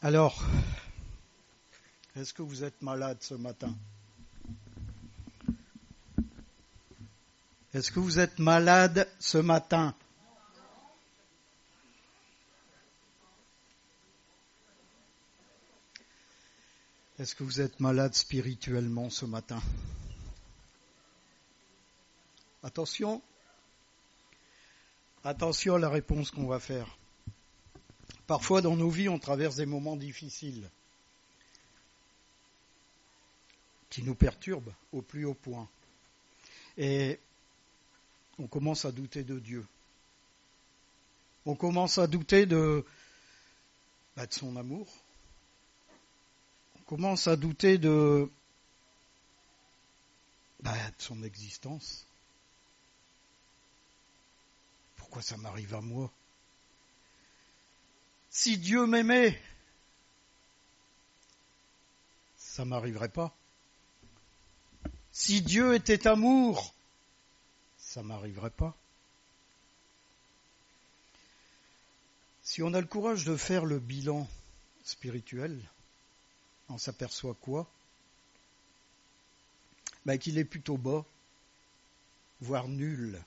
Alors, est-ce que vous êtes malade ce matin? Est-ce que vous êtes malade ce matin? Est-ce que vous êtes malade spirituellement ce matin? Attention à la réponse qu'on va faire. Parfois dans nos vies, on traverse des moments difficiles qui nous perturbent au plus haut point. Et on commence à douter de Dieu. On commence à douter de son amour. On commence à douter de son existence. Pourquoi ça m'arrive à moi? Si Dieu m'aimait, ça ne m'arriverait pas. Si Dieu était amour, ça ne m'arriverait pas. Si on a le courage de faire le bilan spirituel, on s'aperçoit quoi? Qu'il est plutôt bas, voire nul.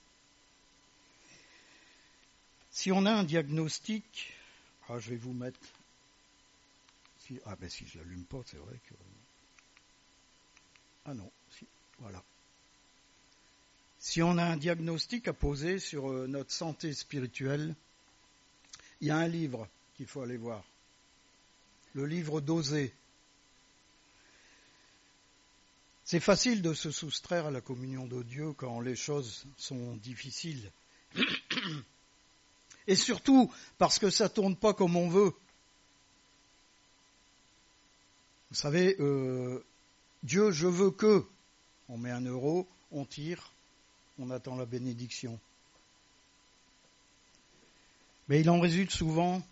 Si on a un diagnostic, je vais vous mettre... Si je l'allume pas, c'est vrai que... voilà. Si on a un diagnostic à poser sur notre santé spirituelle, il y a un livre qu'il faut aller voir. Le livre d'Osée. C'est facile de se soustraire à la communion de Dieu quand les choses sont difficiles. Et surtout parce que ça ne tourne pas comme on veut. Vous savez, Dieu, je veux que. On met 1 euro, on tire, on attend la bénédiction. Mais il en résulte souvent,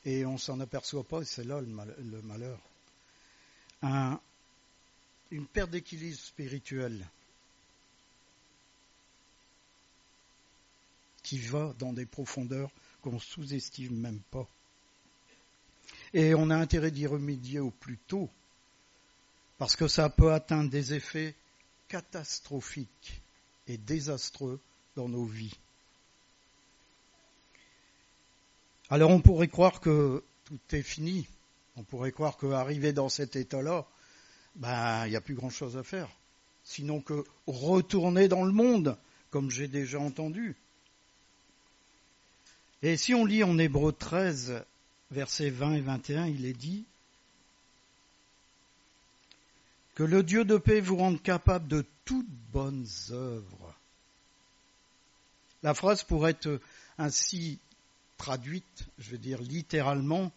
et on ne s'en aperçoit pas, et c'est là le malheur, une perte d'équilibre spirituel qui va dans des profondeurs qu'on ne sous-estime même pas. Et on a intérêt d'y remédier au plus tôt, parce que ça peut atteindre des effets catastrophiques et désastreux dans nos vies. Alors on pourrait croire que tout est fini, on pourrait croire qu'arrivé dans cet état-là, il n'y a plus grand-chose à faire, sinon que retourner dans le monde, comme j'ai déjà entendu. Et si on lit en Hébreux 13, versets 20 et 21, il est dit que le Dieu de paix vous rende capable de toutes bonnes œuvres. La phrase pourrait être ainsi traduite, je veux dire littéralement,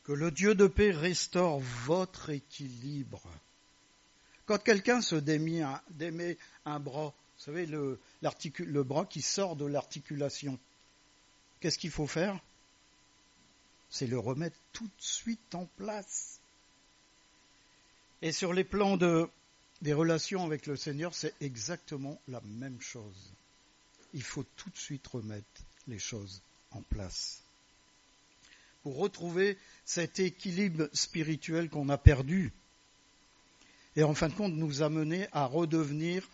que le Dieu de paix restaure votre équilibre. Quand quelqu'un se démet un bras, vous savez, le bras qui sort de l'articulation, qu'est-ce qu'il faut faire? C'est le remettre tout de suite en place. Et sur les plans des relations avec le Seigneur, c'est exactement la même chose. Il faut tout de suite remettre les choses en place pour retrouver cet équilibre spirituel qu'on a perdu et en fin de compte nous amener à redevenir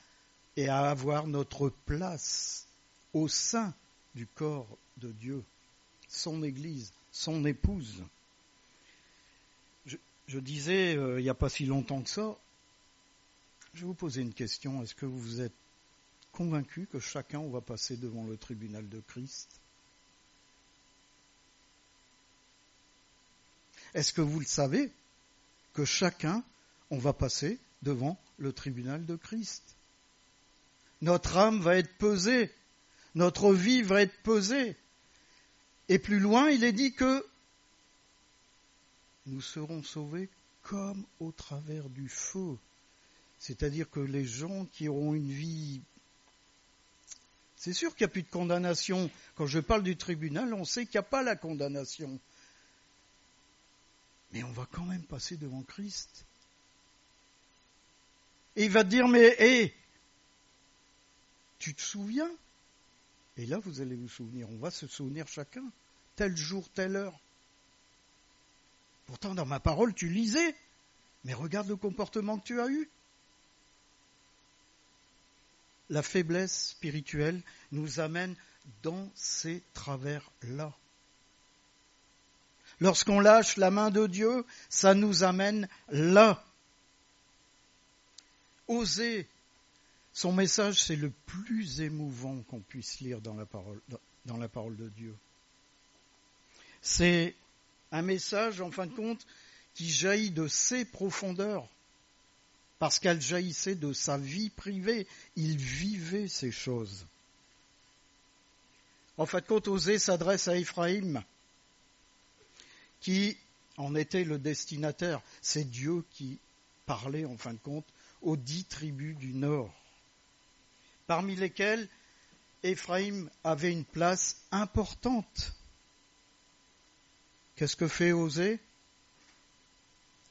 et à avoir notre place au sein du corps de Dieu, son Église, son épouse. Je disais, il n'y a pas si longtemps que ça, je vais vous poser une question. Est-ce que vous êtes convaincu que chacun, on va passer devant le tribunal de Christ? Est-ce que vous le savez, que chacun, on va passer devant le tribunal de Christ? Notre âme va être pesée, notre vie va être pesée. Et plus loin, il est dit que nous serons sauvés comme au travers du feu. C'est-à-dire que les gens qui auront une vie... C'est sûr qu'il n'y a plus de condamnation. Quand je parle du tribunal, on sait qu'il n'y a pas la condamnation. Mais on va quand même passer devant Christ. Et il va te dire, mais tu te souviens? Et là, vous allez vous souvenir. On va se souvenir chacun. Tel jour, telle heure. Pourtant, dans ma parole, tu lisais. Mais regarde le comportement que tu as eu. La faiblesse spirituelle nous amène dans ces travers-là. Lorsqu'on lâche la main de Dieu, ça nous amène là. Osez. Son message, c'est le plus émouvant qu'on puisse lire dans la parole de Dieu. C'est un message, en fin de compte, qui jaillit de ses profondeurs, parce qu'elle jaillissait de sa vie privée. Il vivait ces choses. En fin de compte, Osée s'adresse à Éphraïm, qui en était le destinataire. C'est Dieu qui parlait, en fin de compte, aux 10 tribus du Nord, parmi lesquelles Éphraïm avait une place importante. Qu'est-ce que fait Osée ?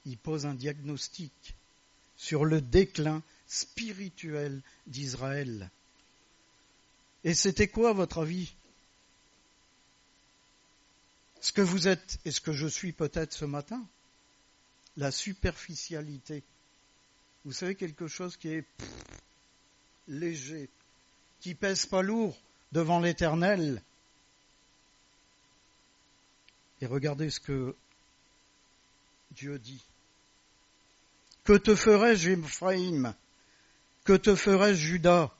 Il pose un diagnostic sur le déclin spirituel d'Israël. Et c'était quoi, à votre avis ? Ce que vous êtes et ce que je suis peut-être ce matin ? La superficialité. Vous savez, quelque chose qui est léger, qui pèse pas lourd devant l'Éternel. Et regardez ce que Dieu dit. Que te ferai-je, Éphraïm ? Que te ferai-je, Juda ?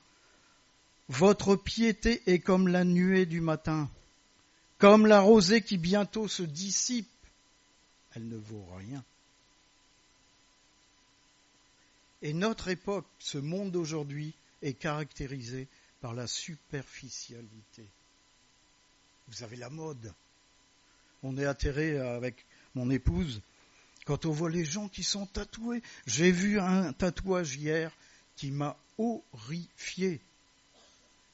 Votre piété est comme la nuée du matin, comme la rosée qui bientôt se dissipe. Elle ne vaut rien. Et notre époque, ce monde d'aujourd'hui, est caractérisé par la superficialité. Vous avez la mode. On est atterré avec mon épouse quand on voit les gens qui sont tatoués. J'ai vu un tatouage hier qui m'a horrifié.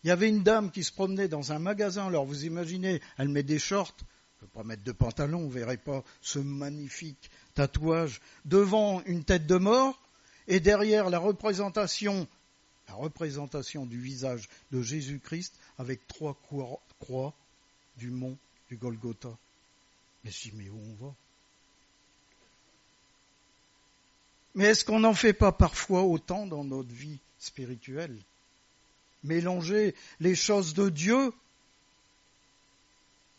Il y avait une dame qui se promenait dans un magasin. Alors vous imaginez, elle met des shorts, elle ne peut pas mettre de pantalon, vous ne verrez pas ce magnifique tatouage, devant une tête de mort, et derrière la représentation du visage de Jésus-Christ avec 3 croix du mont du Golgotha. Mais si, mais où on va ? Mais est-ce qu'on n'en fait pas parfois autant dans notre vie spirituelle ? Mélanger les choses de Dieu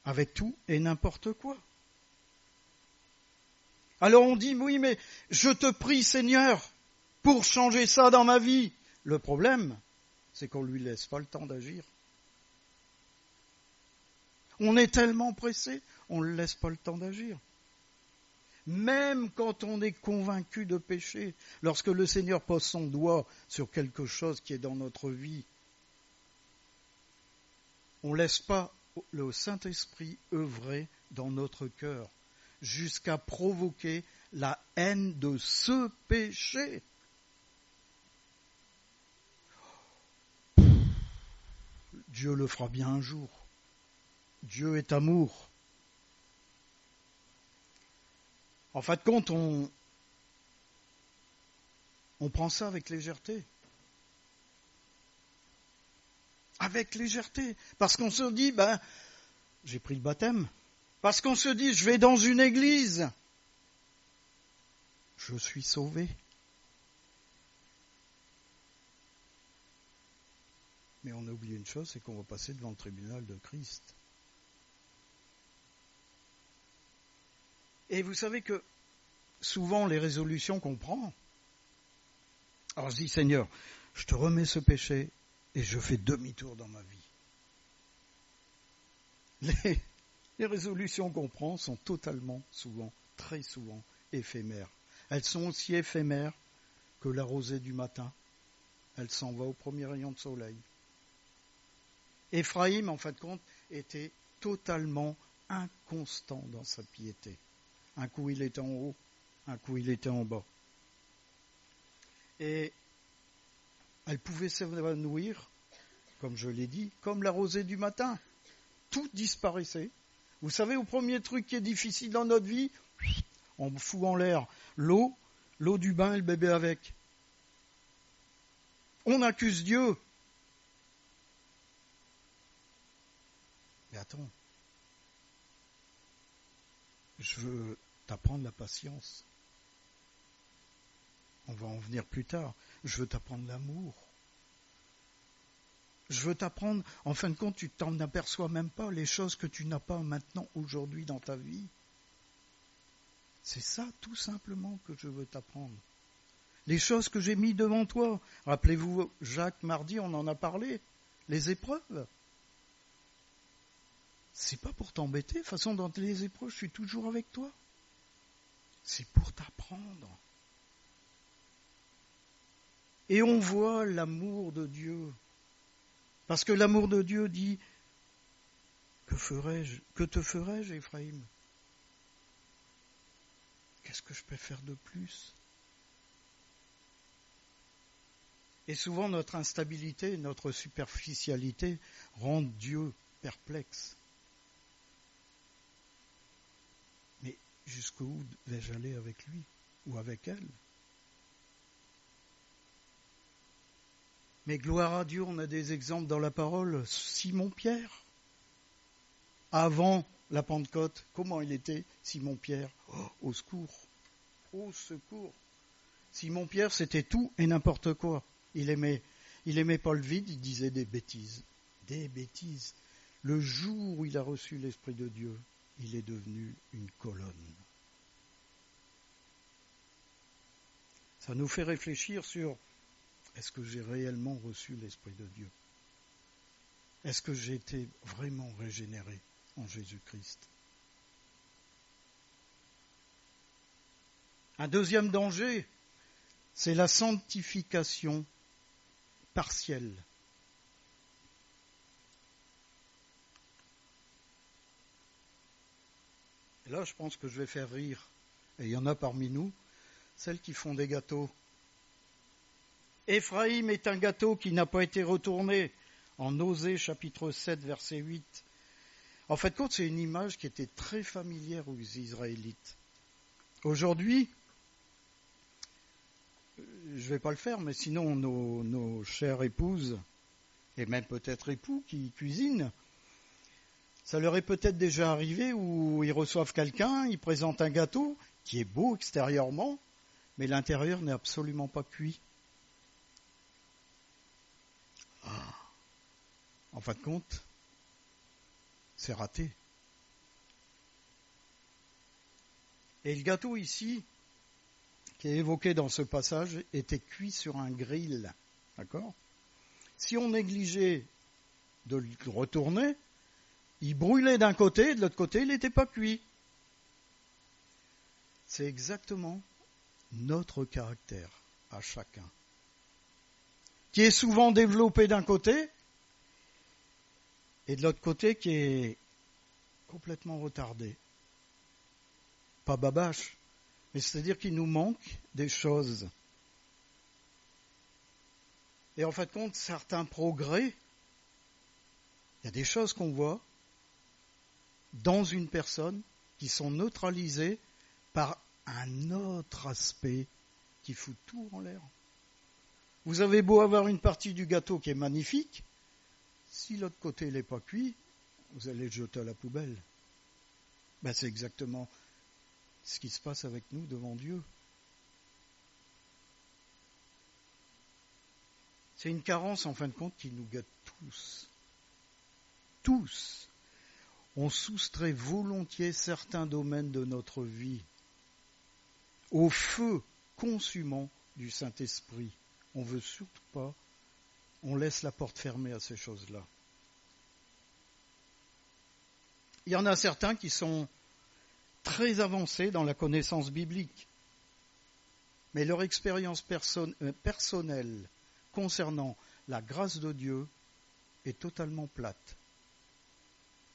avec tout et n'importe quoi. Alors on dit, oui, mais je te prie, Seigneur, pour changer ça dans ma vie. Le problème, c'est qu'on ne lui laisse pas le temps d'agir. On est tellement pressé, on ne laisse pas le temps d'agir. Même quand on est convaincu de péché, lorsque le Seigneur pose son doigt sur quelque chose qui est dans notre vie, on ne laisse pas le Saint-Esprit œuvrer dans notre cœur jusqu'à provoquer la haine de ce péché. Dieu le fera bien un jour. Dieu est amour. En fin de compte, on prend ça avec légèreté. Avec légèreté. Parce qu'on se dit, j'ai pris le baptême. Parce qu'on se dit, je vais dans une église. Je suis sauvé. Mais on a oublié une chose, c'est qu'on va passer devant le tribunal de Christ. Et vous savez que souvent les résolutions qu'on prend, alors je dis, Seigneur, je te remets ce péché et je fais demi-tour dans ma vie. Les résolutions qu'on prend sont totalement, souvent, très souvent, éphémères. Elles sont aussi éphémères que la rosée du matin. Elle s'en va au premier rayon de soleil. Éphraïm, en fin de compte, était totalement inconstant dans sa piété. Un coup il était en haut, un coup il était en bas. Et elle pouvait s'évanouir, comme je l'ai dit, comme la rosée du matin. Tout disparaissait. Vous savez, au premier truc qui est difficile dans notre vie, on fout en l'air l'eau du bain et le bébé avec. On accuse Dieu. Mais attends, je veux t'apprendre la patience. On va en venir plus tard. Je veux t'apprendre l'amour. Je veux t'apprendre, en fin de compte, tu t'en aperçois même pas, les choses que tu n'as pas maintenant, aujourd'hui, dans ta vie. C'est ça, tout simplement, que je veux t'apprendre. Les choses que j'ai mis devant toi. Rappelez-vous, Jacques, mardi, on en a parlé. Les épreuves. C'est pas pour t'embêter. De toute façon, dans les épreuves, je suis toujours avec toi. C'est pour t'apprendre. Et on voit l'amour de Dieu. Parce que l'amour de Dieu dit, que te ferai-je, Ephraïm? Qu'est-ce que je peux faire de plus? Et souvent notre instabilité, notre superficialité rendent Dieu perplexe. Mais jusqu'où vais-je aller avec lui ou avec elle? Mais gloire à Dieu, on a des exemples dans la parole. Simon-Pierre, avant la Pentecôte, comment il était, Simon-Pierre? Au secours, au secours. Simon-Pierre, c'était tout et n'importe quoi. Il aimait pas le vide, il disait des bêtises. Des bêtises. Le jour où il a reçu l'Esprit de Dieu, il est devenu une colonne. Ça nous fait réfléchir sur: est-ce que j'ai réellement reçu l'Esprit de Dieu? Est-ce que j'ai été vraiment régénéré en Jésus-Christ? Un deuxième danger, c'est la sanctification partielle. Et là, je pense que je vais faire rire, et il y en a parmi nous, celles qui font des gâteaux. Éphraïm est un gâteau qui n'a pas été retourné, en Osée chapitre 7, verset 8. En fait, c'est une image qui était très familière aux Israélites. Aujourd'hui, je ne vais pas le faire, mais sinon nos chères épouses, et même peut-être époux qui cuisinent, ça leur est peut-être déjà arrivé où ils reçoivent quelqu'un, ils présentent un gâteau qui est beau extérieurement, mais l'intérieur n'est absolument pas cuit. En fin de compte, c'est raté. Et le gâteau ici, qui est évoqué dans ce passage, était cuit sur un grill. D'accord ? Si on négligeait de le retourner, il brûlait d'un côté, et de l'autre côté, il n'était pas cuit. C'est exactement notre caractère à chacun, qui est souvent développé d'un côté, et de l'autre côté qui est complètement retardé. Pas babache, mais c'est-à-dire qu'il nous manque des choses. Et en fin de compte, certains progrès, il y a des choses qu'on voit dans une personne qui sont neutralisées par un autre aspect qui fout tout en l'air. Vous avez beau avoir une partie du gâteau qui est magnifique, si l'autre côté n'est pas cuit, vous allez le jeter à la poubelle. C'est exactement ce qui se passe avec nous devant Dieu. C'est une carence, en fin de compte, qui nous gâte tous. Tous. On soustrait volontiers certains domaines de notre vie au feu consumant du Saint-Esprit. On ne veut surtout pas, on laisse la porte fermée à ces choses-là. Il y en a certains qui sont très avancés dans la connaissance biblique, mais leur expérience personnelle concernant la grâce de Dieu est totalement plate,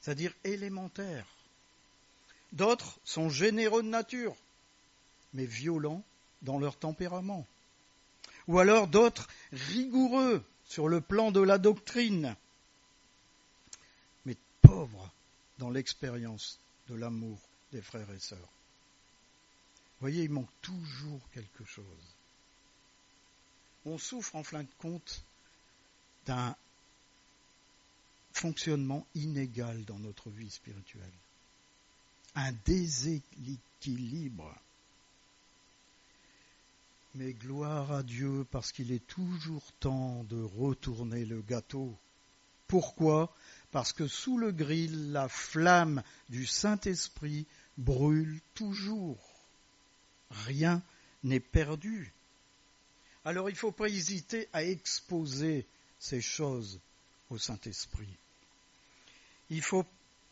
c'est-à-dire élémentaire. D'autres sont généreux de nature, mais violents dans leur tempérament. Ou alors d'autres rigoureux sur le plan de la doctrine, mais pauvres dans l'expérience de l'amour des frères et sœurs. Vous voyez, il manque toujours quelque chose. On souffre en fin de compte d'un fonctionnement inégal dans notre vie spirituelle. un déséquilibre. Mais gloire à Dieu parce qu'il est toujours temps de retourner le gâteau. Pourquoi ? Parce que sous le grill, la flamme du Saint-Esprit brûle toujours. Rien n'est perdu. Alors il ne faut pas hésiter à exposer ces choses au Saint-Esprit.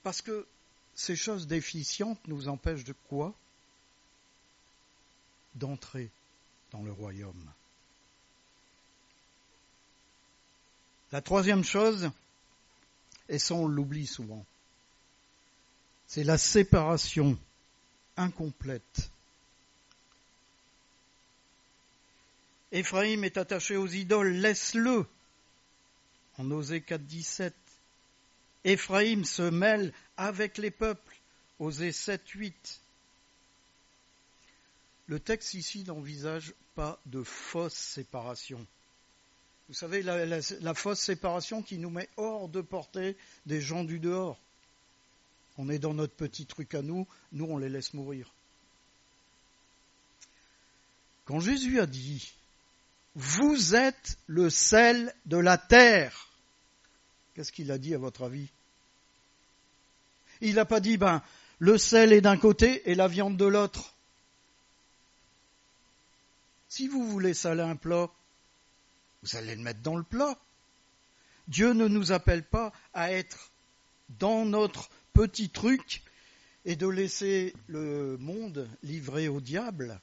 Parce que ces choses déficientes nous empêchent de quoi ? D'entrer dans le royaume. La troisième chose, et ça on l'oublie souvent, c'est la séparation incomplète. Éphraïm est attaché aux idoles, laisse-le. En Osée 4,17. Éphraïm se mêle avec les peuples, Osée 7,8. Le texte ici n'envisage pas de fausse séparation. Vous savez, la fausse séparation qui nous met hors de portée des gens du dehors. On est dans notre petit truc à nous on les laisse mourir. Quand Jésus a dit « Vous êtes le sel de la terre », qu'est-ce qu'il a dit à votre avis ? Il n'a pas dit « le sel est d'un côté et la viande de l'autre ». Si vous voulez saler un plat, vous allez le mettre dans le plat. Dieu ne nous appelle pas à être dans notre petit truc et de laisser le monde livré au diable.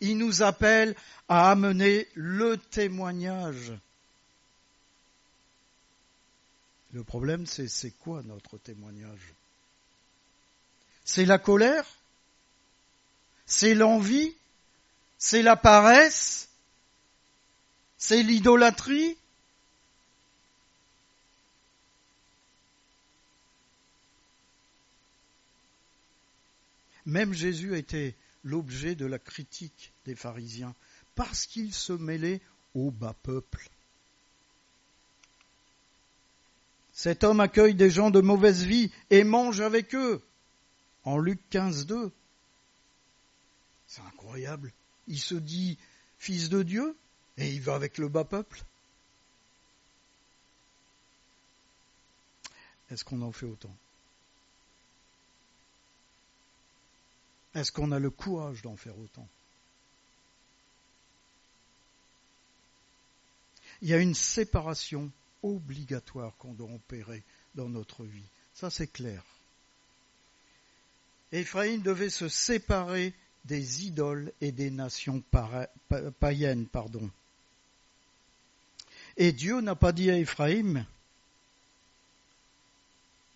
Il nous appelle à amener le témoignage. Le problème, c'est quoi notre témoignage ? C'est la colère ? C'est l'envie ? C'est la paresse ? C'est l'idolâtrie ? Même Jésus a été l'objet de la critique des pharisiens parce qu'il se mêlait au bas peuple. Cet homme accueille des gens de mauvaise vie et mange avec eux. En Luc 15,2. C'est incroyable. Il se dit fils de Dieu et il va avec le bas peuple. Est-ce qu'on en fait autant ? Est-ce qu'on a le courage d'en faire autant ? Il y a une séparation obligatoire qu'on doit opérer dans notre vie. Ça, c'est clair. Éphraïm devait se séparer des idoles et des nations païennes. Et Dieu n'a pas dit à Éphraïm,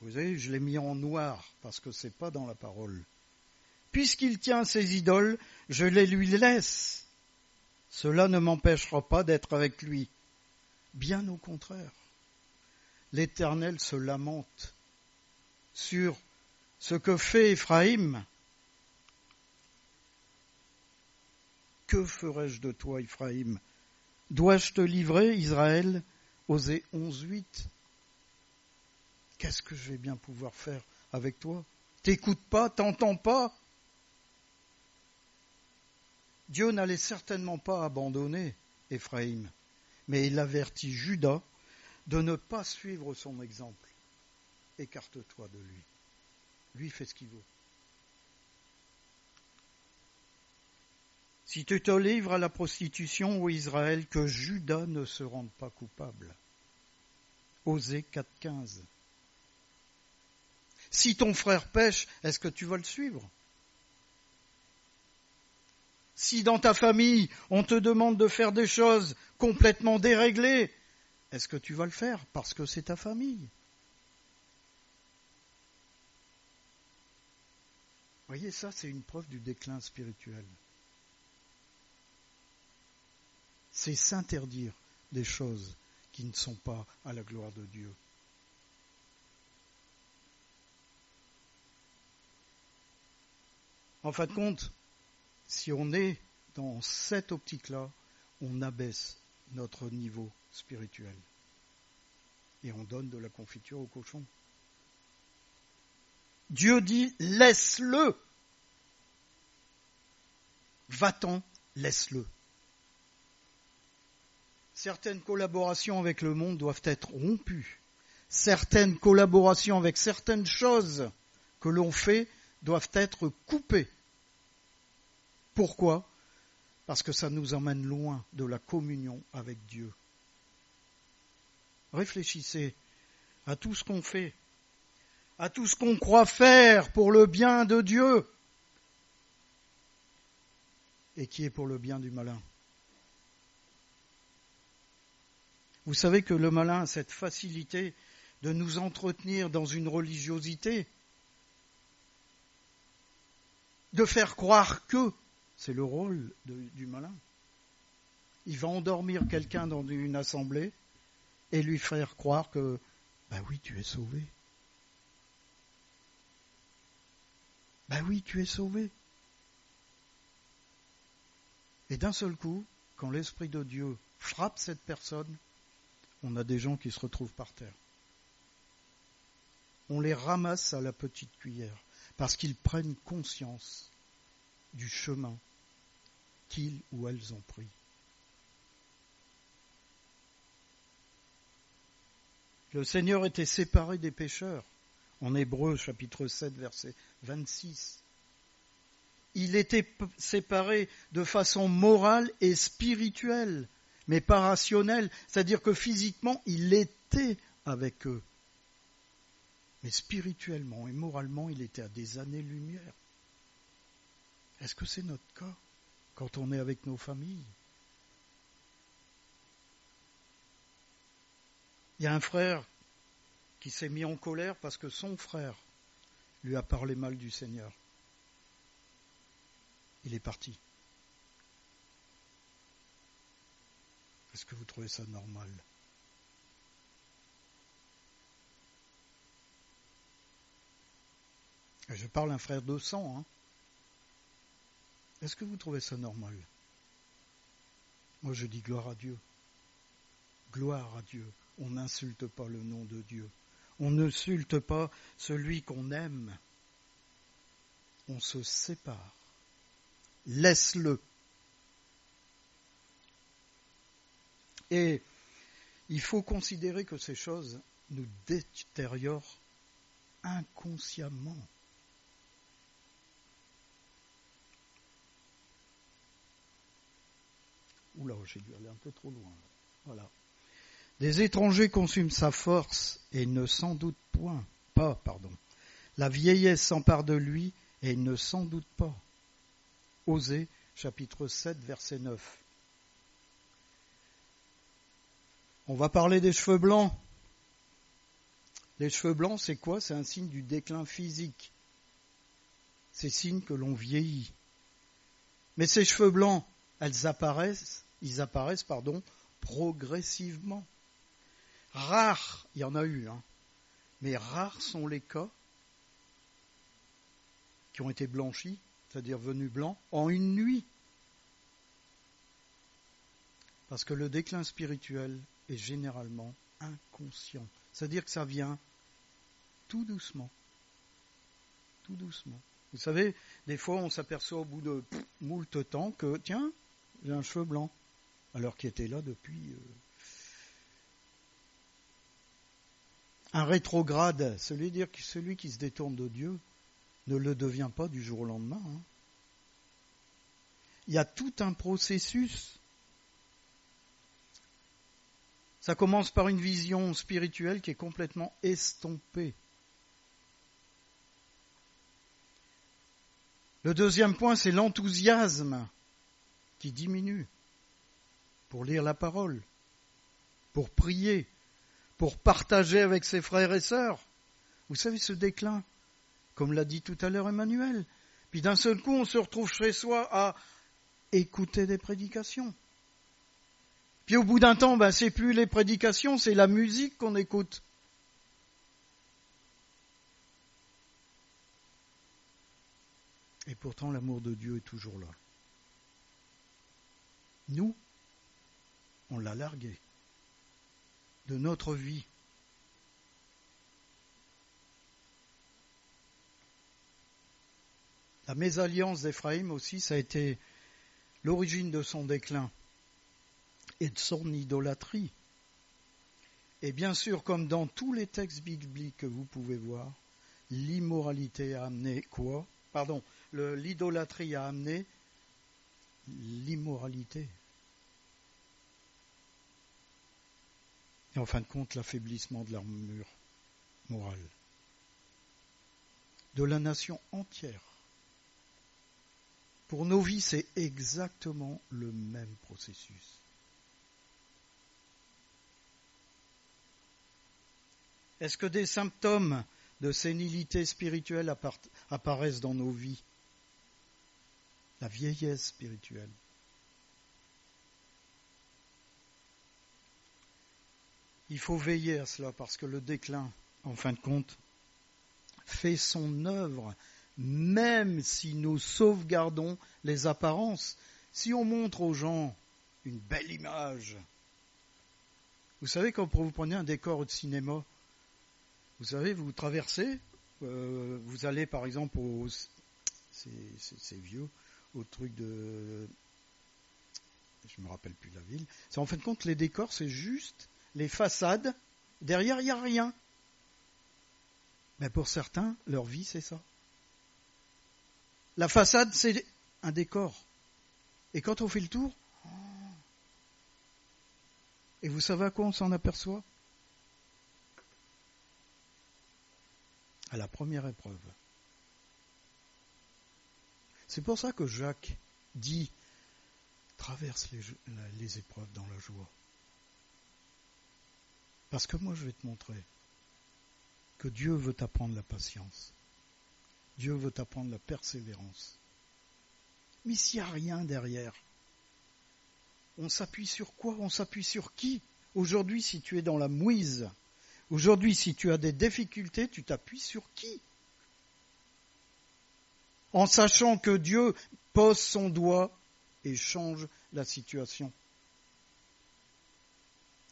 vous savez, je l'ai mis en noir parce que ce n'est pas dans la parole. Puisqu'il tient ses idoles, je les lui laisse. Cela ne m'empêchera pas d'être avec lui. Bien au contraire. L'Éternel se lamente sur ce que fait Éphraïm. Que ferai-je de toi, Éphraïm ? Dois-je te livrer, Israël ? Osée 11,8. Qu'est-ce que je vais bien pouvoir faire avec toi ? T'écoutes pas, t'entends pas ? Dieu n'allait certainement pas abandonner Éphraïm, mais il avertit Juda de ne pas suivre son exemple. Écarte-toi de lui. Lui fait ce qu'il veut. Si tu te livres à la prostitution, ô Israël, que Juda ne se rende pas coupable. Osée 4,15. Si ton frère pêche, est-ce que tu vas le suivre ? Si dans ta famille, on te demande de faire des choses complètement déréglées, est-ce que tu vas le faire parce que c'est ta famille ? Vous voyez, ça, c'est une preuve du déclin spirituel. C'est s'interdire des choses qui ne sont pas à la gloire de Dieu. En fin de compte, si on est dans cette optique-là, on abaisse notre niveau spirituel. Et on donne de la confiture au cochon. Dieu dit, laisse-le. Va-t'en, laisse-le. Certaines collaborations avec le monde doivent être rompues. Certaines collaborations avec certaines choses que l'on fait doivent être coupées. Pourquoi ? Parce que ça nous emmène loin de la communion avec Dieu. Réfléchissez à tout ce qu'on fait, à tout ce qu'on croit faire pour le bien de Dieu et qui est pour le bien du malin. Vous savez que le malin a cette facilité de nous entretenir dans une religiosité, de faire croire que c'est le rôle du malin. Il va endormir quelqu'un dans une assemblée et lui faire croire que, ben oui, tu es sauvé. Ben oui, tu es sauvé. Et d'un seul coup, quand l'Esprit de Dieu frappe cette personne, on a des gens qui se retrouvent par terre. On les ramasse à la petite cuillère parce qu'ils prennent conscience du chemin qu'ils ou elles ont pris. Le Seigneur était séparé des pécheurs. En Hébreux, chapitre 7, verset 26. Il était séparé de façon morale et spirituelle, mais pas rationnelle. C'est-à-dire que physiquement, il était avec eux. Mais spirituellement et moralement, il était à des années-lumière. Est-ce que c'est notre cas quand on est avec nos familles ? Il y a un frère qui s'est mis en colère parce que son frère lui a parlé mal du Seigneur. Il est parti. Est-ce que vous trouvez ça normal ? Et je parle un frère de sang, hein. Est-ce que vous trouvez ça normal ? Moi je dis gloire à Dieu. Gloire à Dieu. On n'insulte pas le nom de Dieu. On n'insulte pas celui qu'on aime. On se sépare. Laisse-le. Et il faut considérer que ces choses nous détériorent inconsciemment. Oula, j'ai dû aller un peu trop loin. Voilà. Des étrangers consument sa force et il ne s'en doute pas. La vieillesse s'empare de lui et il ne s'en doute pas. Osée, chapitre 7, verset 9. On va parler des cheveux blancs. Les cheveux blancs, c'est quoi ? C'est un signe du déclin physique. C'est signe que l'on vieillit. Mais ces cheveux blancs, ils apparaissent progressivement. Rares, il y en a eu, mais rares sont les cas qui ont été blanchis, c'est-à-dire venus blancs, en une nuit. Parce que le déclin spirituel est généralement inconscient. C'est-à-dire que ça vient tout doucement. Tout doucement. Vous savez, des fois on s'aperçoit au bout de moult temps que, tiens, j'ai un cheveu blanc, alors qu'il était là depuis... Un rétrograde, celui qui se détourne de Dieu, ne le devient pas du jour au lendemain. Il y a tout un processus. Ça commence par une vision spirituelle qui est complètement estompée. Le deuxième point, c'est l'enthousiasme qui diminue pour lire la parole, pour prier, pour partager avec ses frères et sœurs. Vous savez, ce déclin, comme l'a dit tout à l'heure Emmanuel, puis d'un seul coup, on se retrouve chez soi à écouter des prédications. Puis au bout d'un temps, c'est plus les prédications, c'est la musique qu'on écoute. Et pourtant, l'amour de Dieu est toujours là. Nous, on l'a largué de notre vie. La mésalliance d'Éphraïm aussi, ça a été l'origine de son déclin et de son idolâtrie. Et bien sûr, comme dans tous les textes bibliques que vous pouvez voir, l'immoralité a amené quoi ? L'idolâtrie a amené l'immoralité. Et en fin de compte, l'affaiblissement de l'armure morale de la nation entière. Pour nos vies, c'est exactement le même processus. Est-ce que des symptômes de sénilité spirituelle apparaissent dans nos vies ? La vieillesse spirituelle. Il faut veiller à cela parce que le déclin, en fin de compte, fait son œuvre, même si nous sauvegardons les apparences. Si on montre aux gens une belle image, vous savez, quand vous prenez un décor de cinéma, vous savez, vous traversez, vous allez par exemple c'est vieux, au truc de, je me rappelle plus la ville. C'est en fin de compte les décors, c'est juste les façades. Derrière, il n'y a rien. Mais pour certains, leur vie, c'est ça. La façade, c'est un décor. Et quand on fait le tour, et vous savez à quoi on s'en aperçoit ? À la première épreuve. C'est pour ça que Jacques dit « Traverse les épreuves dans la joie ». Parce que moi, je vais te montrer que Dieu veut t'apprendre la patience. Dieu veut t'apprendre la persévérance. Mais s'il n'y a rien derrière, on s'appuie sur quoi ? On s'appuie sur qui ? Aujourd'hui, si tu es dans la mouise, aujourd'hui, si tu as des difficultés, tu t'appuies sur qui ? En sachant que Dieu pose son doigt et change la situation.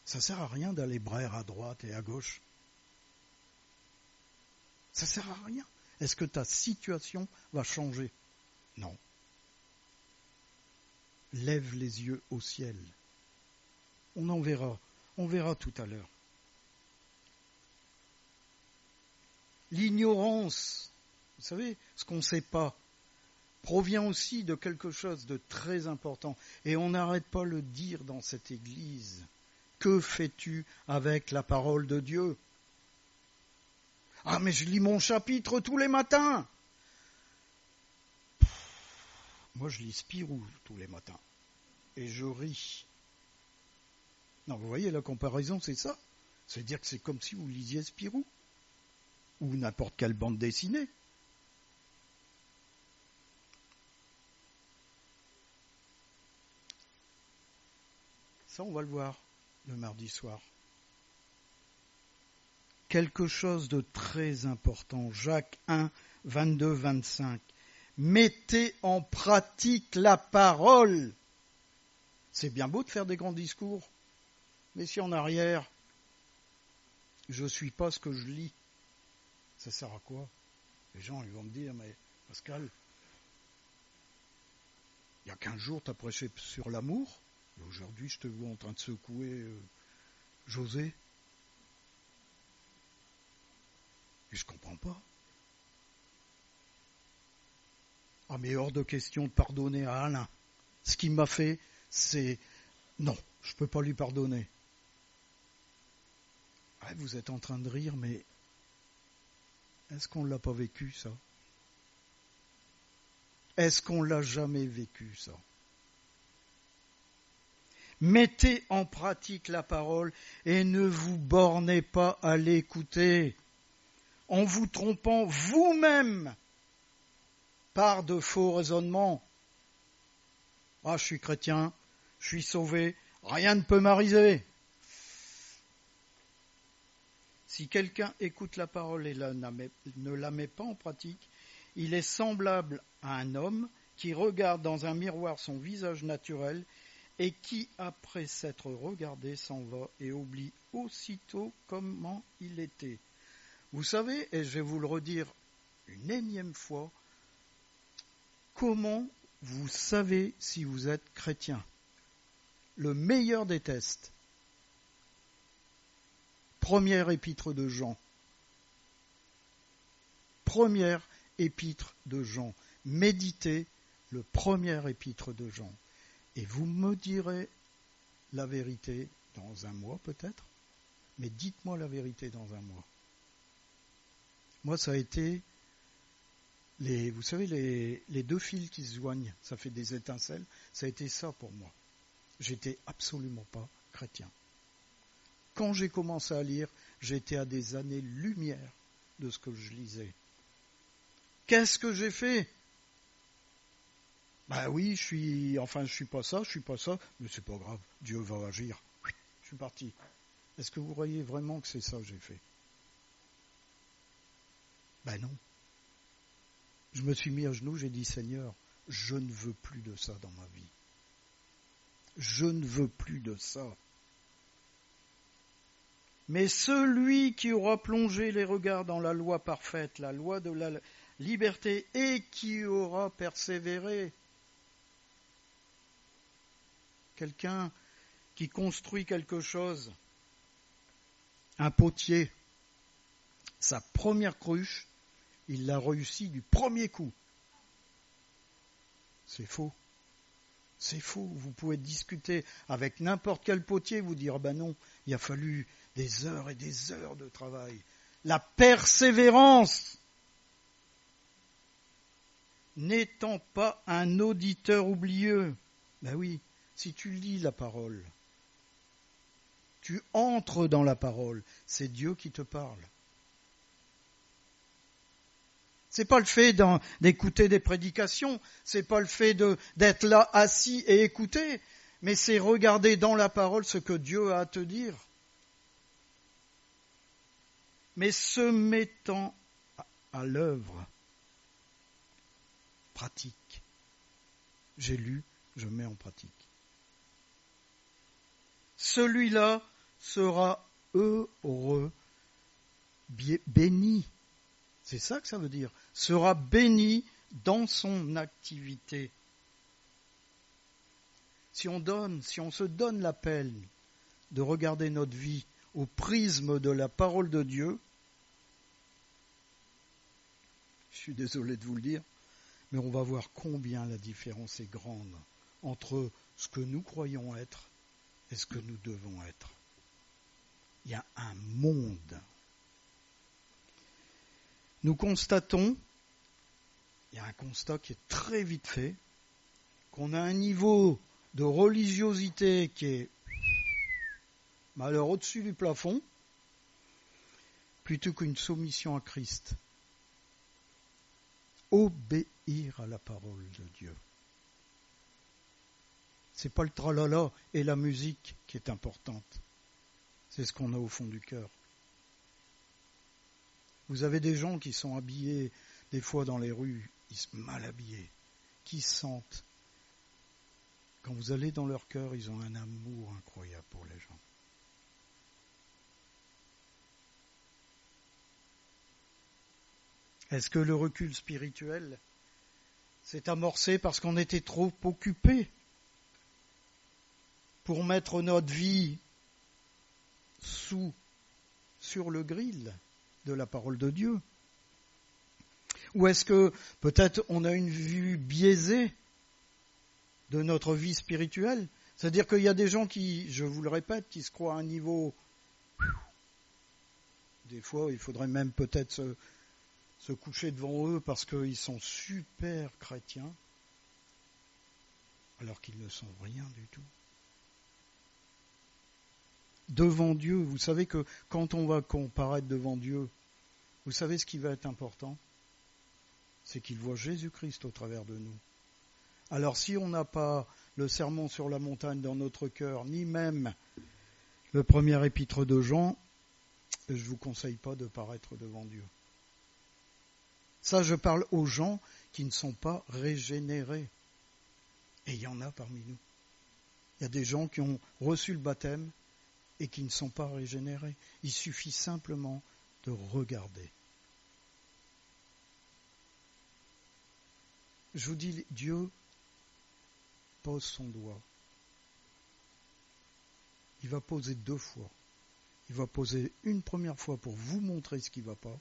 Ça ne sert à rien d'aller braire à droite et à gauche. Ça ne sert à rien. Est-ce que ta situation va changer ? Non. Lève les yeux au ciel. On en verra. On verra tout à l'heure. L'ignorance, vous savez, ce qu'on ne sait pas, provient aussi de quelque chose de très important. Et on n'arrête pas de le dire dans cette église. Que fais-tu avec la parole de Dieu ? Ah, mais je lis mon chapitre tous les matins. Moi, je lis Spirou tous les matins. Et je ris. Non, vous voyez, la comparaison, c'est ça. C'est-à-dire que c'est comme si vous lisiez Spirou. Ou n'importe quelle bande dessinée. Ça, on va le voir le mardi soir. Quelque chose de très important. Jacques 1, 22, 25. Mettez en pratique la parole. C'est bien beau de faire des grands discours, mais si en arrière, je ne suis pas ce que je lis, ça sert à quoi ? Les gens ils vont me dire, mais Pascal, il y a 15 jours, tu as prêché sur l'amour, et aujourd'hui, je te vois en train de secouer José. Et je ne comprends pas. Ah, mais hors de question de pardonner à Alain. Ce qu'il m'a fait, c'est... Non, je ne peux pas lui pardonner. Ah, vous êtes en train de rire, mais est-ce qu'on ne l'a pas vécu, ça ? Est-ce qu'on ne l'a jamais vécu, ça ? Mettez en pratique la parole et ne vous bornez pas à l'écouter en vous trompant vous-même par de faux raisonnements. Ah, je suis chrétien, je suis sauvé, rien ne peut m'arriver. Si quelqu'un écoute la parole et ne la met pas en pratique, il est semblable à un homme qui regarde dans un miroir son visage naturel et qui, après s'être regardé, s'en va et oublie aussitôt comment il était. Vous savez, et je vais vous le redire une énième fois, Comment vous savez si vous êtes chrétien? Le meilleur des tests. Première épître de Jean. Première épître de Jean. Méditez le premier épître de Jean. Et vous me direz la vérité dans un mois peut-être, mais dites-moi la vérité dans un mois. Moi, ça a été, vous savez, les deux fils qui se joignent, ça fait des étincelles, ça a été ça pour moi. J'étais absolument pas chrétien. Quand j'ai commencé à lire, j'étais à des années-lumière de ce que je lisais. Qu'est-ce que j'ai fait? Oui, je suis pas ça, mais c'est pas grave, Dieu va agir. Oui, je suis parti. Est-ce que vous croyez vraiment que c'est ça que j'ai fait? Non. Je me suis mis à genoux, j'ai dit, Seigneur, je ne veux plus de ça dans ma vie. Je ne veux plus de ça. Mais celui qui aura plongé les regards dans la loi parfaite, la loi de la liberté, et qui aura persévéré, quelqu'un qui construit quelque chose, un potier, sa première cruche, il l'a réussi du premier coup. C'est faux. C'est faux. Vous pouvez discuter avec n'importe quel potier, vous dire, non, il a fallu des heures et des heures de travail. La persévérance, n'étant pas un auditeur oublieux. Oui, si tu lis la parole, tu entres dans la parole, c'est Dieu qui te parle. C'est pas le fait d'écouter des prédications, c'est pas le fait d'être là assis et écouter, mais c'est regarder dans la parole ce que Dieu a à te dire. Mais se mettant à l'œuvre, pratique. J'ai lu, je mets en pratique. Celui-là sera heureux, béni. C'est ça que ça veut dire. Sera béni dans son activité. Si on se donne la peine de regarder notre vie au prisme de la parole de Dieu, je suis désolé de vous le dire, mais on va voir combien la différence est grande entre ce que nous croyons être et ce que nous devons être. Il y a un monde. Nous constatons, il y a un constat qui est très vite fait, qu'on a un niveau de religiosité qui est alors au-dessus du plafond, plutôt qu'une soumission à Christ. Obéir à la parole de Dieu. C'est pas le tralala et la musique qui est importante. C'est ce qu'on a au fond du cœur. Vous avez des gens qui sont habillés, des fois dans les rues, ils sont mal habillés, qui sentent. Quand vous allez dans leur cœur, ils ont un amour incroyable pour les gens. Est-ce que le recul spirituel s'est amorcé parce qu'on était trop occupés pour mettre notre vie sur le grill de la parole de Dieu? Ou est-ce que peut-être on a une vue biaisée de notre vie spirituelle? C'est-à-dire qu'il y a des gens qui, je vous le répète, qui se croient à un niveau... Des fois, il faudrait même peut-être se coucher devant eux parce qu'ils sont super chrétiens, alors qu'ils ne sont rien du tout. Devant Dieu, vous savez que quand on va comparaître devant Dieu, vous savez ce qui va être important? C'est qu'il voit Jésus-Christ au travers de nous. Alors si on n'a pas le sermon sur la montagne dans notre cœur, ni même le premier épître de Jean, je ne vous conseille pas de paraître devant Dieu. Ça, je parle aux gens qui ne sont pas régénérés. Et il y en a parmi nous. Il y a des gens qui ont reçu le baptême et qui ne sont pas régénérés. Il suffit simplement de regarder. je vous dis, Dieu pose son doigt. Il va poser 2 fois. Il va poser une première fois pour vous montrer ce qui ne va pas.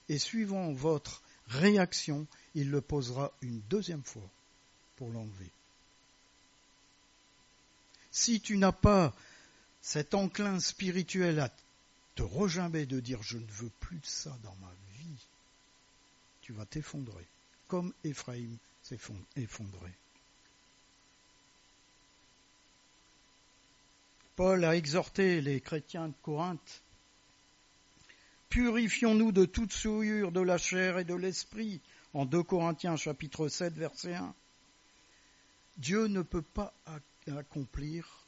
Et suivant votre réaction, il le posera une 2e fois pour l'enlever. Si tu n'as pas cet enclin spirituel à te regimber, de dire « je ne veux plus de ça dans ma vie », tu vas t'effondrer, comme Éphraïm s'est effondré. Paul a exhorté les chrétiens de Corinthe. Purifions-nous de toute souillure de la chair et de l'esprit, en 2 Corinthiens chapitre 7, verset 1. Dieu ne peut pas accomplir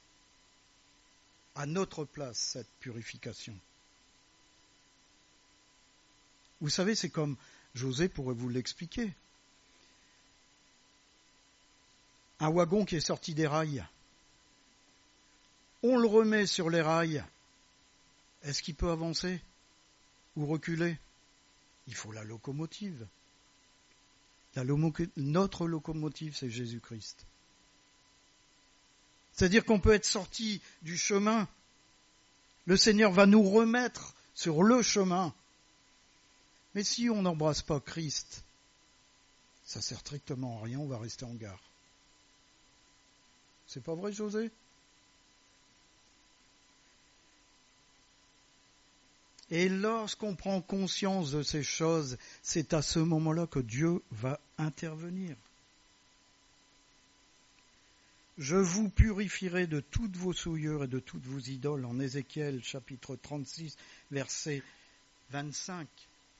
à notre place cette purification. Vous savez, c'est comme José pourrait vous l'expliquer. Un wagon qui est sorti des rails. On le remet sur les rails. Est-ce qu'il peut avancer ou reculer? Il faut la locomotive. Notre locomotive, c'est Jésus-Christ. C'est-à-dire qu'on peut être sorti du chemin. Le Seigneur va nous remettre sur le chemin. Mais si on n'embrasse pas Christ, ça ne sert strictement à rien, on va rester en gare. C'est pas vrai, José? Et lorsqu'on prend conscience de ces choses, c'est à ce moment-là que Dieu va intervenir. Je vous purifierai de toutes vos souillures et de toutes vos idoles, en Ézéchiel chapitre 36, verset 25.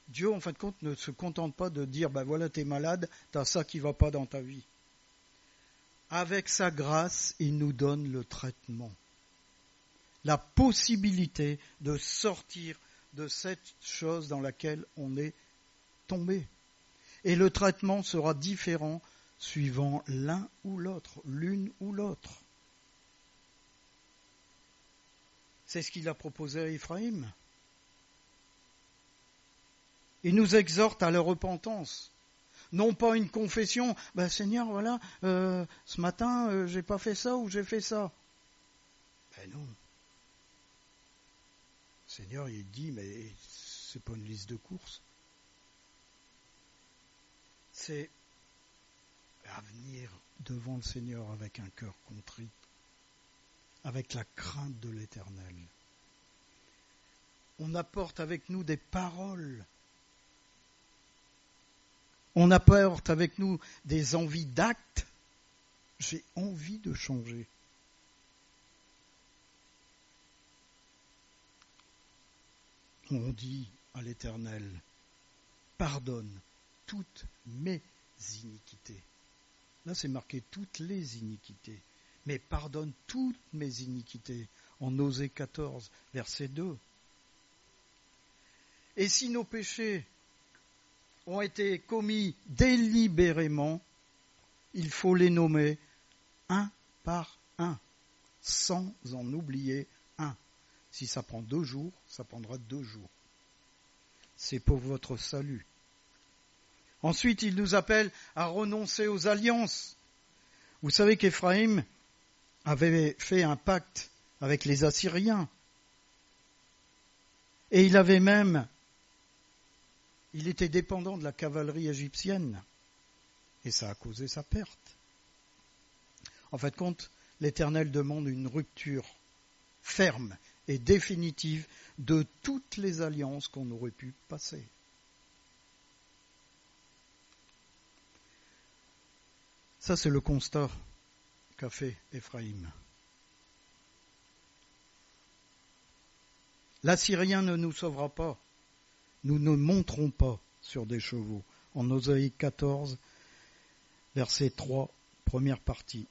Dieu, en fin de compte, ne se contente pas de dire, ben voilà, t'es malade, t'as ça qui va pas dans ta vie. Avec sa grâce, il nous donne le traitement, la possibilité de sortir de cette chose dans laquelle on est tombé. Et le traitement sera différent suivant l'un ou l'autre, l'une ou l'autre. C'est ce qu'il a proposé à Éphraïm. Il nous exhorte à la repentance. Non pas une confession, ben Seigneur, voilà, ce matin, j'ai pas fait ça ou j'ai fait ça. Ben non. Seigneur, il dit, mais c'est pas une liste de courses. C'est à venir devant le Seigneur avec un cœur contrit, avec la crainte de l'Éternel. On apporte avec nous des paroles. On apporte avec nous des envies d'actes. J'ai envie de changer. On dit à l'Éternel, pardonne toutes mes iniquités. Là, c'est marqué toutes les iniquités. Mais pardonne toutes mes iniquités. En Osée 14, verset 2. Et si nos péchés ont été commis délibérément, il faut les nommer un par un, sans en oublier un. Si ça prend 2 jours, ça prendra 2 jours. C'est pour votre salut. Ensuite, il nous appelle à renoncer aux alliances. Vous savez qu'Éphraïm avait fait un pacte avec les Assyriens. Et il était dépendant de la cavalerie égyptienne. Et ça a causé sa perte. En fin de compte, l'Éternel demande une rupture ferme et définitive de toutes les alliances qu'on aurait pu passer. Ça, c'est le constat qu'a fait Éphraïm. L'Assyrien ne nous sauvera pas. Nous ne monterons pas sur des chevaux. En Osée 14, verset 3, première partie.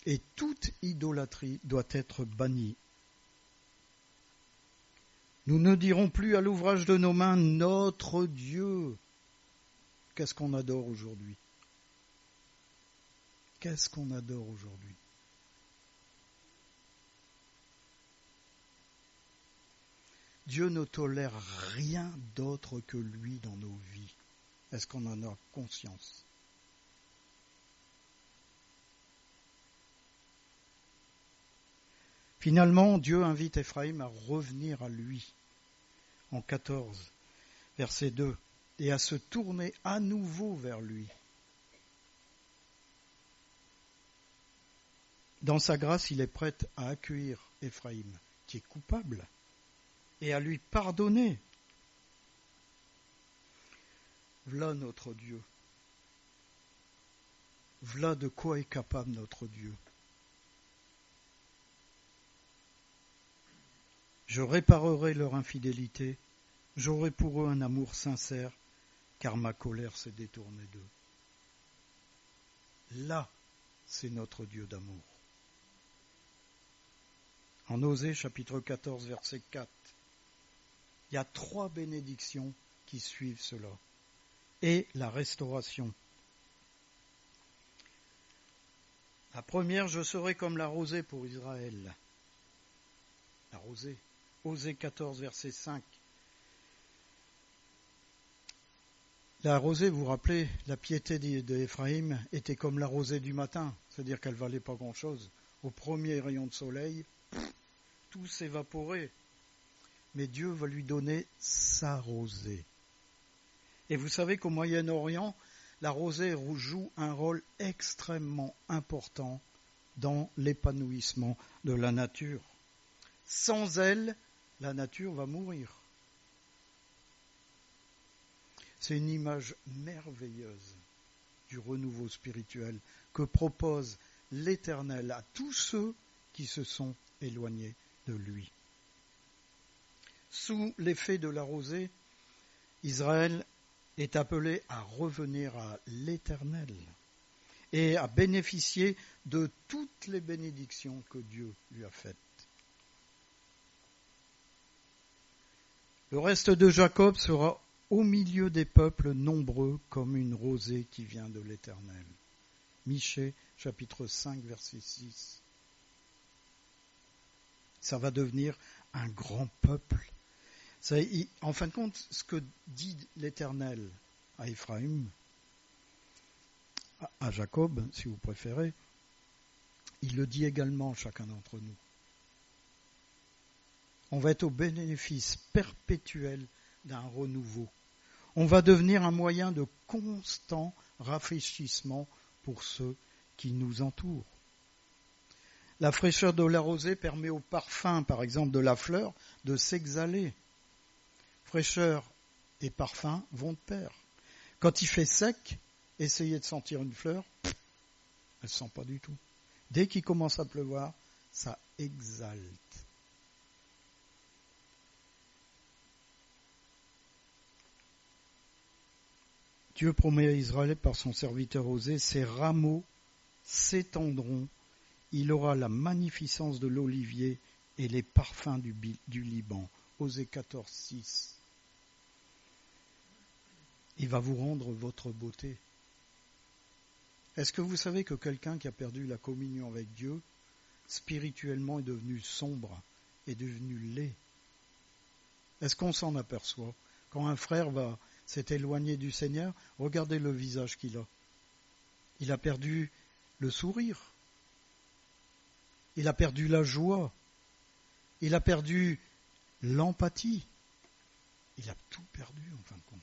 Et toute idolâtrie doit être bannie. Nous ne dirons plus à l'ouvrage de nos mains, notre Dieu. Qu'est-ce qu'on adore aujourd'hui? Qu'est-ce qu'on adore aujourd'hui? Dieu ne tolère rien d'autre que lui dans nos vies. Est-ce qu'on en a conscience? Finalement, Dieu invite Éphraïm à revenir à lui, en 14, verset 2, et à se tourner à nouveau vers lui. Dans sa grâce, il est prêt à accueillir Éphraïm, qui est coupable, et à lui pardonner. V'là notre Dieu. V'là de quoi est capable notre Dieu. Je réparerai leur infidélité, j'aurai pour eux un amour sincère, car ma colère s'est détournée d'eux. Là, c'est notre Dieu d'amour. En Osée, chapitre 14, verset 4, il y a 3 bénédictions qui suivent cela. Et la restauration. La première, je serai comme la rosée pour Israël. La rosée. Osée 14, verset 5. La rosée, vous vous rappelez, la piété d'Éphraïm était comme la rosée du matin, c'est-à-dire qu'elle ne valait pas grand-chose. Au premier rayon de soleil, tout s'évaporait. Mais Dieu va lui donner sa rosée. Et vous savez qu'au Moyen-Orient, la rosée joue un rôle extrêmement important dans l'épanouissement de la nature. Sans elle, la nature va mourir. C'est une image merveilleuse du renouveau spirituel que propose l'Éternel à tous ceux qui se sont éloignés de lui. Sous l'effet de la rosée, Israël est appelé à revenir à l'Éternel et à bénéficier de toutes les bénédictions que Dieu lui a faites. Le reste de Jacob sera au milieu des peuples nombreux comme une rosée qui vient de l'Éternel. Michée, chapitre 5, verset 6. Ça va devenir un grand peuple. En fin de compte, ce que dit l'Éternel à Éphraïm, à Jacob, si vous préférez, il le dit également à chacun d'entre nous. On va être au bénéfice perpétuel d'un renouveau. On va devenir un moyen de constant rafraîchissement pour ceux qui nous entourent. La fraîcheur de la rosée permet au parfum, par exemple, de la fleur, de s'exhaler. Fraîcheur et parfum vont de pair. Quand il fait sec, essayez de sentir une fleur, elle ne sent pas du tout. Dès qu'il commence à pleuvoir, ça exalte. Dieu promet à Israël par son serviteur Osée, ses rameaux s'étendront, il aura la magnificence de l'olivier et les parfums du Liban. Osée 14, 6. Il va vous rendre votre beauté. Est-ce que vous savez que quelqu'un qui a perdu la communion avec Dieu, spirituellement est devenu sombre, est devenu laid? Est-ce qu'on s'en aperçoit? Quand un frère s'est éloigné du Seigneur, regardez le visage qu'il a. Il a perdu le sourire. Il a perdu la joie. Il a perdu l'empathie. Il a tout perdu en fin de compte.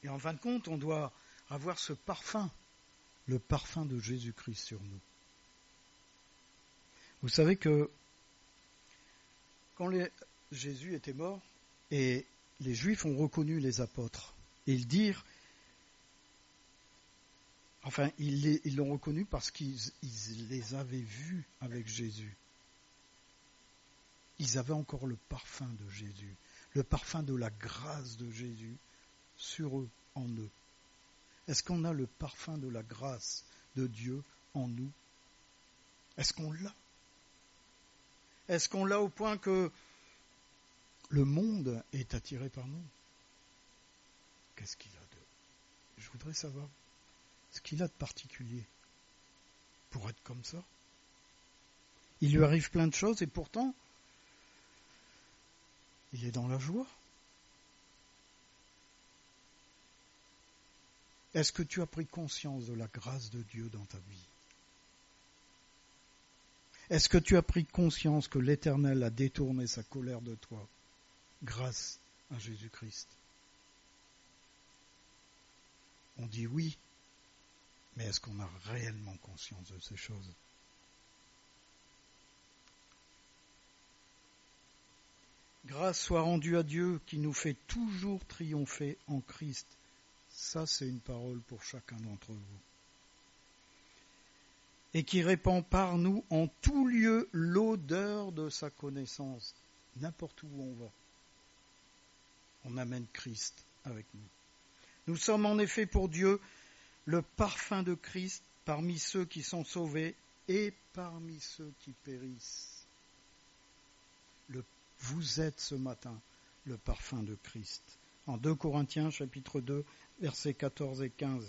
Et en fin de compte, on doit avoir ce parfum, le parfum de Jésus-Christ sur nous. Vous savez que quand Jésus était mort et les Juifs ont reconnu les apôtres, ils dirent, ils l'ont reconnu parce qu'ils les avaient vus avec Jésus. Ils avaient encore le parfum de Jésus, le parfum de la grâce de Jésus sur eux, en eux. Est-ce qu'on a le parfum de la grâce de Dieu en nous? Est-ce qu'on l'a? Est-ce qu'on l'a au point que le monde est attiré par nous? Qu'est-ce qu'il a de... Je voudrais savoir ce qu'il a de particulier pour être comme ça. Il lui arrive plein de choses et pourtant, il est dans la joie. Est-ce que tu as pris conscience de la grâce de Dieu dans ta vie? Est-ce que tu as pris conscience que l'Éternel a détourné sa colère de toi grâce à Jésus-Christ? On dit oui, mais est-ce qu'on a réellement conscience de ces choses? Grâce soit rendue à Dieu qui nous fait toujours triompher en Christ. Ça, c'est une parole pour chacun d'entre vous. Et qui répand par nous en tout lieu l'odeur de sa connaissance. N'importe où on va, on amène Christ avec nous. Nous sommes en effet pour Dieu le parfum de Christ parmi ceux qui sont sauvés et parmi ceux qui périssent. Vous êtes ce matin le parfum de Christ. En 2 Corinthiens chapitre 2, versets 14 et 15.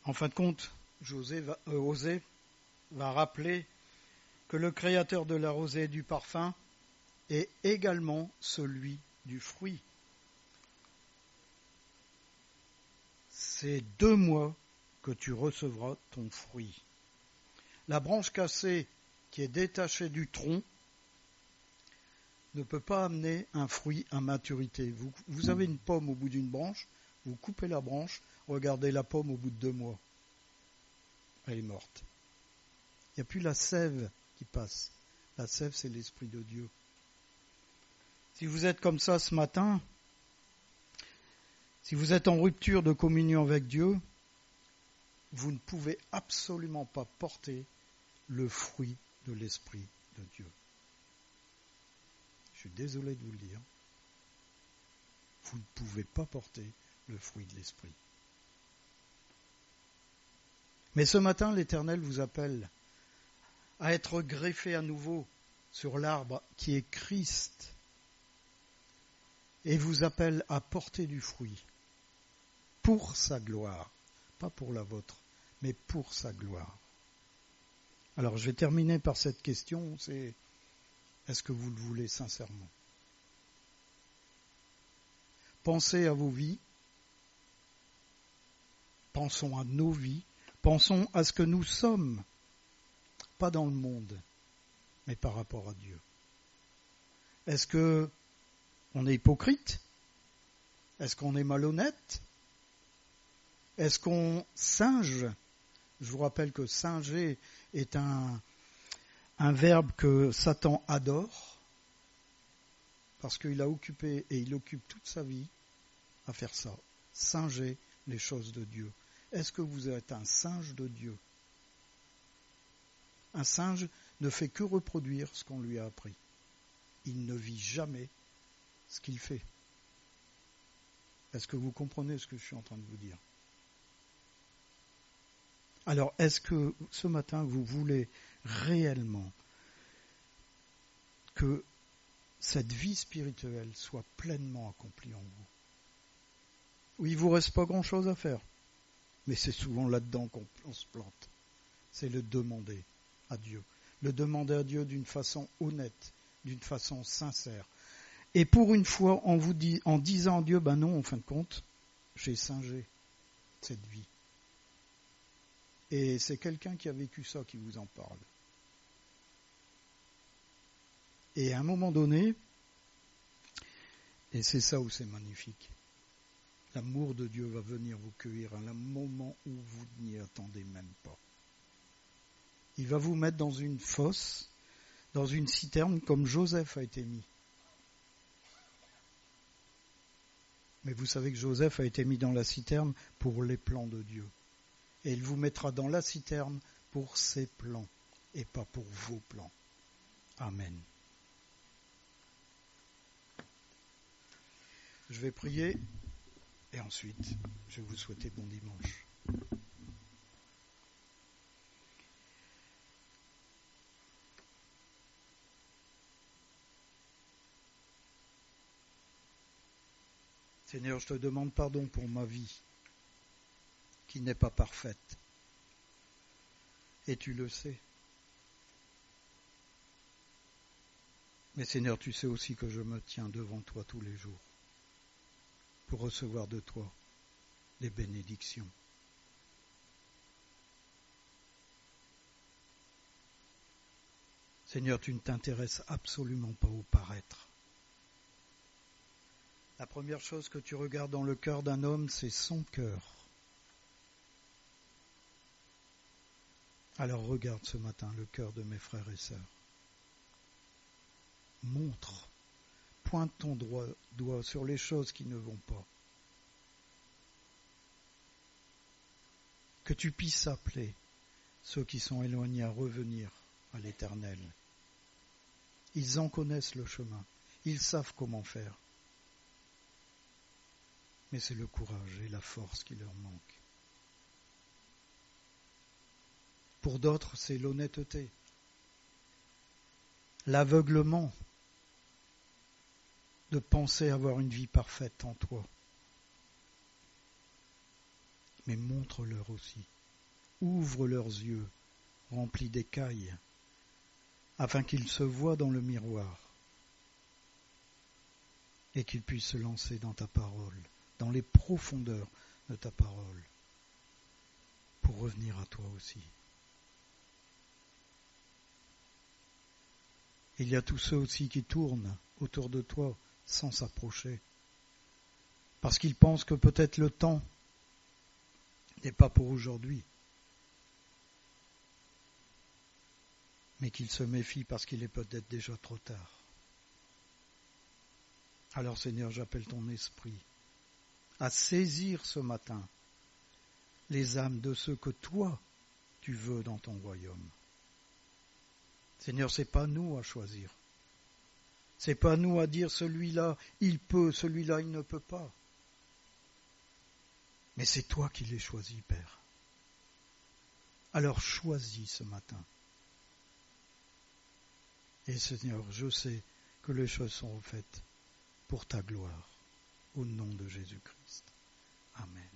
En fin de compte, Osée va rappeler que le créateur de la rosée et du parfum est également celui du fruit. C'est 2 mois que tu recevras ton fruit. La branche cassée qui est détachée du tronc ne peut pas amener un fruit à maturité. Vous avez une pomme au bout d'une branche, vous coupez la branche, regardez la pomme au bout de 2 mois. Elle est morte. Il n'y a plus la sève qui passe. La sève, c'est l'Esprit de Dieu. Si vous êtes comme ça ce matin, si vous êtes en rupture de communion avec Dieu, vous ne pouvez absolument pas porter le fruit de l'Esprit de Dieu. Je suis désolé de vous le dire. Vous ne pouvez pas porter le fruit de l'Esprit. Mais ce matin, l'Éternel vous appelle à être greffé à nouveau sur l'arbre qui est Christ et vous appelle à porter du fruit pour sa gloire, pas pour la vôtre, mais pour sa gloire. Alors je vais terminer par cette question, c'est est-ce que vous le voulez sincèrement? Pensez à vos vies, pensons à nos vies, pensons à ce que nous sommes, pas dans le monde, mais par rapport à Dieu. Est-ce que on est hypocrite? Est-ce qu'on est malhonnête? Est-ce qu'on singe? Je vous rappelle que singer est un verbe que Satan adore, parce qu'il a occupé et il occupe toute sa vie à faire ça, singer les choses de Dieu. Est-ce que vous êtes un singe de Dieu? Un singe ne fait que reproduire ce qu'on lui a appris. Il ne vit jamais ce qu'il fait. Est-ce que vous comprenez ce que je suis en train de vous dire? Alors, est-ce que ce matin, vous voulez réellement que cette vie spirituelle soit pleinement accomplie en vous? Oui, il ne vous reste pas grand-chose à faire, mais c'est souvent là-dedans qu'on se plante. C'est le demander à Dieu. Le demander à Dieu d'une façon honnête, d'une façon sincère. Et pour une fois, en disant à Dieu, ben non, en fin de compte, j'ai singé cette vie. Et c'est quelqu'un qui a vécu ça qui vous en parle. Et à un moment donné, et c'est ça où c'est magnifique, l'amour de Dieu va venir vous cueillir à un moment où vous n'y attendez même pas. Il va vous mettre dans une fosse, dans une citerne, comme Joseph a été mis. Mais vous savez que Joseph a été mis dans la citerne pour les plans de Dieu. Et il vous mettra dans la citerne pour ses plans et pas pour vos plans. Amen. Je vais prier et ensuite je vais vous souhaiter bon dimanche. Seigneur, je te demande pardon pour ma vie qui n'est pas parfaite. Et tu le sais. Mais Seigneur, tu sais aussi que je me tiens devant toi tous les jours pour recevoir de toi les bénédictions. Seigneur, tu ne t'intéresses absolument pas au paraître. La première chose que tu regardes dans le cœur d'un homme, c'est son cœur. Alors regarde ce matin le cœur de mes frères et sœurs. Montre, pointe ton doigt sur les choses qui ne vont pas. Que tu puisses appeler ceux qui sont éloignés à revenir à l'Éternel. Ils en connaissent le chemin, ils savent comment faire. Mais c'est le courage et la force qui leur manquent. Pour d'autres, c'est l'honnêteté, l'aveuglement de penser avoir une vie parfaite en toi. Mais montre-leur aussi, ouvre leurs yeux remplis d'écailles, afin qu'ils se voient dans le miroir et qu'ils puissent se lancer dans ta parole, dans les profondeurs de ta parole, pour revenir à toi aussi. Il y a tous ceux aussi qui tournent autour de toi sans s'approcher, parce qu'ils pensent que peut-être le temps n'est pas pour aujourd'hui, mais qu'ils se méfient parce qu'il est peut-être déjà trop tard. Alors Seigneur, j'appelle ton esprit à saisir ce matin les âmes de ceux que toi tu veux dans ton royaume. Seigneur, c'est pas nous à choisir. C'est pas nous à dire celui-là il peut, celui-là il ne peut pas. Mais c'est toi qui les choisis, Père. Alors choisis ce matin. Et Seigneur, je sais que les choses sont faites pour ta gloire, au nom de Jésus-Christ. Amen.